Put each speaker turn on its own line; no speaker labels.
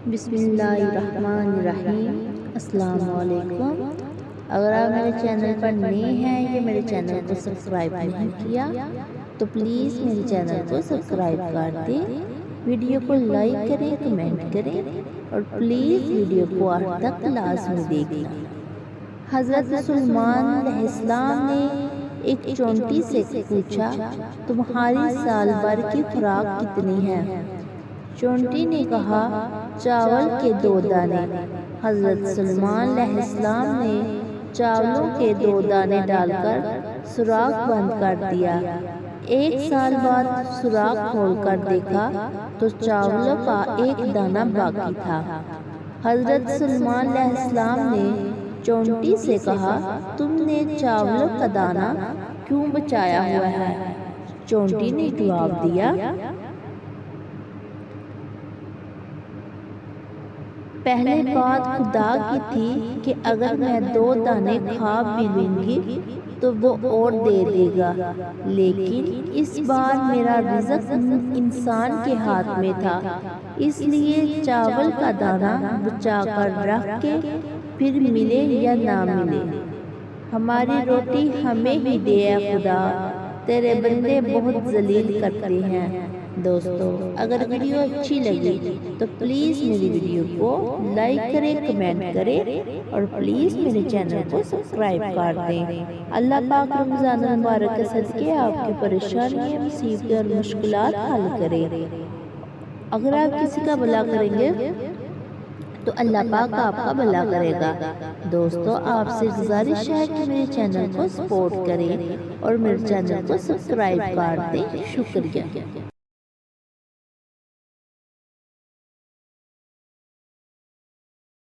بسم اللہ الرحمن الرحیم۔ السلام علیکم۔ اگر آپ میرے چینل پر نئے ہیں یا میرے چینل کو سبسکرائب نہیں کیا تو پلیز میرے چینل کو سبسکرائب کر دیں، ویڈیو کو لائک کریں، کمنٹ کریں اور پلیز ویڈیو کو آخر تک لازمی دیکھنا۔ حضرت سلیمان علیہ السلام نے ایک چونٹی سے پوچھا، تمہاری سال بھر کی خوراک کتنی ہے؟ چونٹی نے کہا، چاول کے 2 دانے۔ حضرت سلیمان علیہ السلام نے چاولوں کے 2 دانے ڈال کر سوراخ بند کر دیا۔ 1 سال بعد سوراخ کھول کر دیکھا تو چاولوں کا 1 دانہ باقی تھا۔ حضرت سلیمان علیہ السلام نے چونٹی سے کہا، تم نے چاولوں کا دانہ کیوں بچایا ہوا ہے؟ چونٹی نے جواب دیا، پہلے بات خدا کی تھی کہ اگر میں 2 دانے کھا بھی لوں گی تو وہ اور دے دے گا، لیکن اس بار میرا رزق انسان کے ہاتھ میں تھا، اس لیے چاول کا دانہ بچا کر رکھ کے پھر ملے یا نہ ملے ہماری روٹی ہمیں ہی دے اے خدا، تیرے بندے بہت ذلیل کرتے ہیں۔ دوستو، اگر ویڈیو اچھی لگی تو پلیز میری ویڈیو کو لائک کریں، کمنٹ کریں اور پلیز میرے چینل کو سبسکرائب کر دیں۔ اللہ پاک رمضان المبارک کے صدقے آپ کی پریشانیاں، مصیبتیں اور مشکلات حل کرے۔ اگر آپ کسی کا بھلا کریں گے تو اللہ پاک آپ کا بھلا کرے گا۔ دوستو، آپ سے گزارش ہے کہ میرے چینل کو سپورٹ کریں اور میرے چینل کو سبسکرائب کر دیں۔ شکریہ۔